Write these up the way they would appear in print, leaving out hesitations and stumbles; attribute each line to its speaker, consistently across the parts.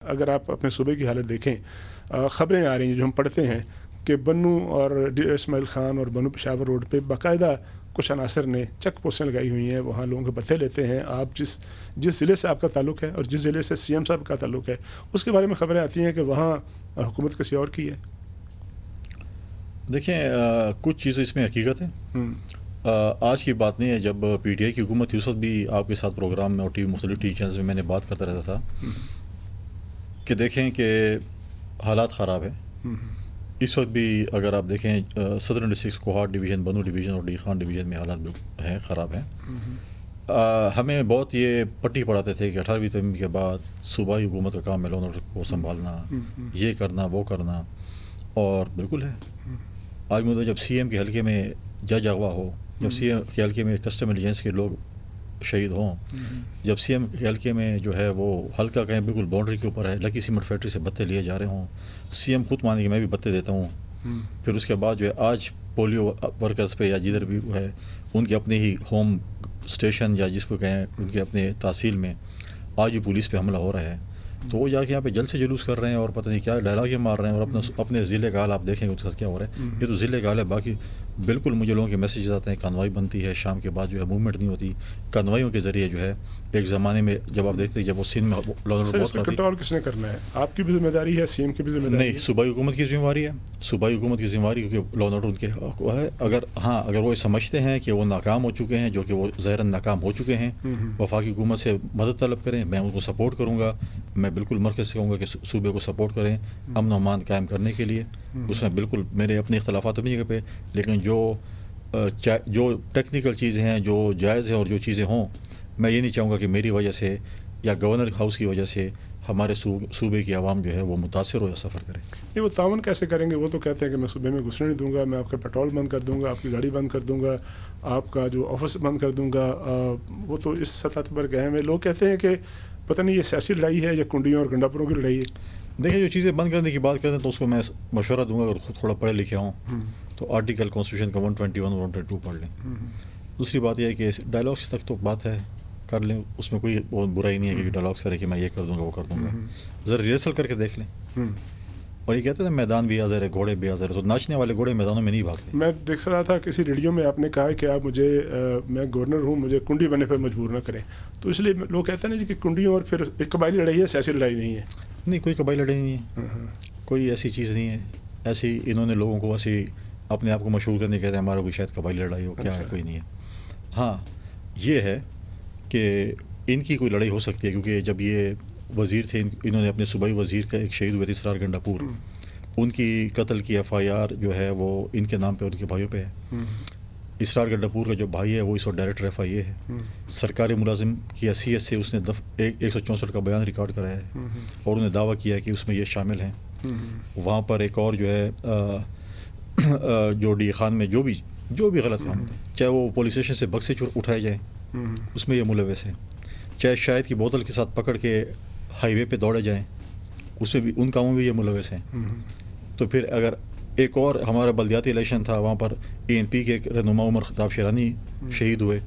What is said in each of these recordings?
Speaker 1: اگر آپ اپنے صوبے کی حالت دیکھیں، خبریں آ رہی ہیں جو ہم پڑھتے ہیں کہ بنو اور اسماعیل خان اور بنو پشاور روڈ پہ باقاعدہ کچھ عناصر نے چیک پوسٹیں لگائی ہوئی ہیں، وہاں لوگوں کے بتھے لیتے ہیں. آپ جس ضلع سے آپ کا تعلق ہے اور جس ضلع سے سی ایم صاحب کا تعلق ہے اس کے بارے میں خبریں آتی ہیں کہ وہاں حکومت کسی اور کی ہے.
Speaker 2: دیکھیں کچھ چیزیں اس میں حقیقت ہے. آج کی بات نہیں ہے. جب پی ٹی آئی کی حکومت تھی اس وقت بھی آپ کے ساتھ پروگرام میں اور ٹی وی مختلف ٹی وی چینلز میں میں نے بات کرتا رہتا تھا کہ دیکھیں کہ حالات خراب ہیں. اس وقت بھی اگر آپ دیکھیں صدرن ڈسٹرکٹ کوہاٹ ڈویژن، بنو ڈویژن اور ڈی خان ڈویژن میں حالات ہیں، خراب ہیں. ہمیں بہت یہ پٹی پڑھاتے تھے کہ 18ویں ترمیم کے بعد صوبائی حکومت کا کام ہے لون کو سنبھالنا، یہ کرنا وہ کرنا، اور بالکل ہے. آج مجھے جب سی ایم کے حلقے میں جج اغوا ہو، جب سی ایم کے حلقے میں کسٹم انٹیلیجنس کے لوگ شہید ہوں، جب سی ایم کے حلقے میں جو ہے وہ حلقہ کہیں بالکل باؤنڈری کے اوپر ہے، لکی سیمنٹ فیکٹری سے بتے لیے جا رہے ہوں، سی ایم خود مانے کہ میں بھی بتے دیتا ہوں. پھر اس کے بعد جو ہے آج پولیو ورکرز پہ یا جدھر بھی ہے ان کے اپنے ہی ہوم اسٹیشن یا جس کو کہیں ان کے اپنے تحصیل میں آج بھی پولیس پہ حملہ ہو رہا ہے. تو وہ جا کے یہاں پہ جلد سے جلوس کر رہے ہیں اور پتہ نہیں کیا ڈائلاگ مار رہے ہیں، اور اپنے ضلع کا حال آپ دیکھیں گے اس کے ساتھ کیا ہو رہا ہے. یہ تو ضلع کا حال ہے. باقی بالکل مجھے لوگوں کے میسیجز آتے ہیں، کانوائی بنتی ہے، شام کے بعد جو ہے موومنٹ نہیں ہوتی. کانوائیوں کے ذریعے جو ہے ایک زمانے میں جب آپ دیکھتے ہیں جب وہ سندھ میں
Speaker 1: بہت کنٹرول کس نے کرنا ہے؟ آپ کی بھی ذمہ داری ہے، سی ایم کی بھی ذمہ داری ہے؟
Speaker 2: نہیں، صوبائی حکومت کی ذمہ داری ہے. صوبائی حکومت کی ذمہ داری کیونکہ لا اینڈ آرڈر ان کے ہے. اگر وہ سمجھتے ہیں کہ وہ ناکام ہو چکے ہیں، جو کہ وہ ظاہراً ناکام ہو چکے ہیں، وفاقی حکومت سے مدد طلب کریں. میں ان کو سپورٹ کروں گا. میں بالکل مرکز سے کہوں گا کہ صوبے کو سپورٹ کریں امن و امان قائم کرنے کے لیے. اس میں بالکل میرے اپنے اختلافات اپنی جگہ پہ، لیکن جو ٹیکنیکل چیزیں ہیں، جو جائز ہیں اور جو چیزیں ہوں، میں یہ نہیں چاہوں گا کہ میری وجہ سے یا گورنر ہاؤس کی وجہ سے ہمارے صوبے کی عوام جو ہے وہ متاثر ہو یا سفر کرے.
Speaker 1: نہیں، وہ تعاون کیسے کریں گے؟ وہ تو کہتے ہیں کہ میں صوبے میں گھسنے نہیں دوں گا، میں آپ کا پیٹرول بند کر دوں گا، آپ کی گاڑی بند کر دوں گا، آپ کا جو آفس بند کر دوں گا. وہ تو اس سطح پر گئے ہیں. لوگ کہتے ہیں کہ پتہ نہیں یہ سیاسی لڑائی ہے یا کنڈیوں اور گنڈاپوروں کی لڑائی ہے.
Speaker 2: دیکھیں، جو چیزیں بند کرنے کی بات کرتے ہیں تو اس کو میں مشورہ دوں گا اگر خود تھوڑا پڑھے لکھے ہوں تو آرٹیکل کانسٹیٹیوشن کا 121 اور 122 پڑھ لیں. دوسری بات یہ ہے کہ ڈائلاگس تک تو بات ہے، کر لیں. اس میں کوئی بہت برائی نہیں ہے کہ ڈائلاگس کرے کہ میں یہ کر دوں گا وہ کر دوں گا. ذرا ریہرسل کر کے دیکھ لیں. اور یہ کہتے ہیں میدان بھی آزر ہے، گھوڑے بھی آزر ہے، تو ناچنے والے گھوڑے میدانوں میں نہیں بھاگتے.
Speaker 1: میں دیکھ رہا تھا کسی ریڈیو میں آپ نے کہا کہ آپ میں گورنر ہوں، مجھے کنڈی بننے پر مجبور نہ کریں. تو اس لیے لوگ کہتے ہیں نا جی کہ کنڈیوں اور پھر ایک قبائلی لڑائی ہے، سیاسی لڑائی نہیں ہے.
Speaker 2: نہیں، کوئی قبائلی لڑائی نہیں ہے، کوئی ایسی چیز نہیں ہے. ایسی انہوں نے لوگوں کو ایسی اپنے آپ کو مشہور کرنے کہتے ہیں ہمارا کوئی شاید قبائلی لڑائی ہو، کیا ہے، کوئی نہیں ہے. ہاں یہ ہے کہ ان کی کوئی لڑائی ہو سکتی ہے کیونکہ جب یہ وزیر تھے انہوں نے اپنے صوبائی وزیر کا ایک شہید ہوئے تھے اسرار گنڈاپور، ان کی قتل کی ایف آئی آر جو ہے وہ ان کے نام پہ اور ان کے بھائیوں پہ ہے. اسرار گنڈاپور کا جو بھائی ہے وہ اس وقت ڈائریکٹر ایف آئی اے ہے. سرکاری ملازم کی حیثیت سے اس نے 164 کا بیان ریکارڈ کرایا ہے اور انہوں نے دعویٰ کیا ہے کہ اس میں یہ شامل ہیں. وہاں پر ایک اور جو ہے جو ڈی خان میں جو بھی غلط کام ہوتا ہے، چاہے وہ پولیس اسٹیشن سے بکسے اٹھائے جائیں اس میں یہ ملوث ہیں، چاہے شاید کی بوتل کے ساتھ پکڑ کے ہائی وے پہ دوڑے جائیں اس میں بھی ان کاموں میں یہ ملوث ہیں. تو پھر اگر ایک اور ہمارا بلدیاتی الیکشن تھا، وہاں پر اے این پی کے ایک رہنما عمر خطاب شیرانی شہید ہوئے،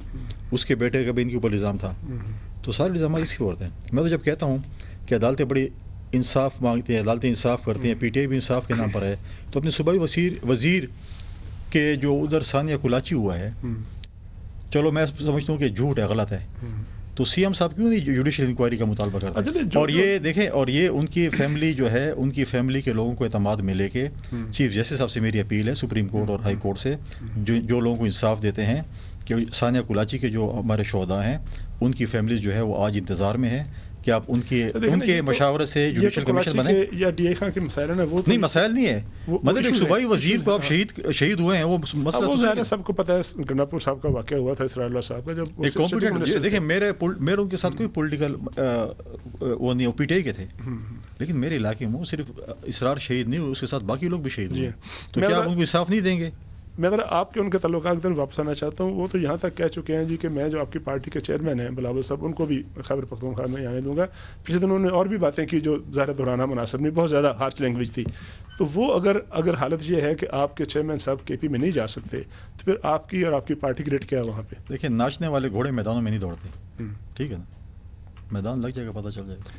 Speaker 2: اس کے بیٹے کا بھی ان کے اوپر الزام تھا. تو سارے الزامات اس کی ہوتے ہیں. میں تو جب کہتا ہوں کہ عدالتیں بڑی انصاف مانگتی ہیں، عدالتیں انصاف کرتی ہیں، پی ٹی آئی بھی انصاف کے نام پر ہے، تو اپنے صوبائی وزیر کے جو ادھر ثانیہ کلاچی ہوا ہے، چلو میں سمجھتا ہوں کہ جھوٹ ہے، غلط ہے، تو سی ایم صاحب کیوں نہیں جوڈیشل انکوائری کا مطالبہ کرتے؟ اور یہ دیکھیں، اور یہ ان کی فیملی جو ہے، ان کی فیملی کے لوگوں کو اعتماد میں لے کے چیف جسٹس صاحب سے میری اپیل ہے، سپریم کورٹ اور ہائی کورٹ سے، جو لوگوں کو انصاف دیتے ہیں کہ ثانیہ کلاچی کے جو ہمارے شہداء ہیں ان کی فیملیز جو ہے وہ آج انتظار میں ہیں کہ آپ ان کے مشاورت سے جوڈیشل کمیشن بنیں.
Speaker 1: یا ڈی اے خان کے مسائل ہیں وہ
Speaker 2: نہیں، مسائل نہیں ہے، مطلب ایک صوبائی وزیر کو آپ شہید ہوئے ہیں، وہ مسئلہ
Speaker 1: وہ ظاہر ہے، سب کو پتہ ہے. گنڈاپور صاحب کا واقعہ ہوا تھا، اسرار اللہ صاحب کا، جب
Speaker 2: ایک کمپیٹنٹ. دیکھیں میرے ان کے ساتھ کوئی پولیٹیکل وہ نہیں، وہ پی ٹی آئی کے تھے، لیکن میرے علاقے میں وہ صرف اسرار شہید نہیں ہوئے، اس کے ساتھ باقی لوگ بھی شہید ہوئے. تو کیا آپ ان کو انصاف نہیں دیں گے؟
Speaker 1: میں ذرا آپ کے ان کے تعلقات کی طرف واپس آنا چاہتا ہوں. وہ تو یہاں تک کہہ چکے ہیں جی کہ میں جو آپ کی پارٹی کے چیئرمین ہیں بلاول صاحب، ان کو بھی خیبر پختونخوا میں آنے دوں گا. پچھلے دنوں نے اور بھی باتیں کی جو ظاہر دہرانا مناسب نہیں، بہت زیادہ ہارش لینگویج تھی. تو وہ اگر حالت یہ ہے کہ آپ کے چیئرمین صاحب کے پی میں نہیں جا سکتے تو پھر آپ کی اور آپ کی پارٹی کی ریٹ کیا ہے وہاں پہ؟
Speaker 2: دیکھیں، ناچنے والے گھوڑے میدانوں میں نہیں دوڑتے، ٹھیک ہے نا، میدان لگ جائے گا، پتہ چل جائے گا.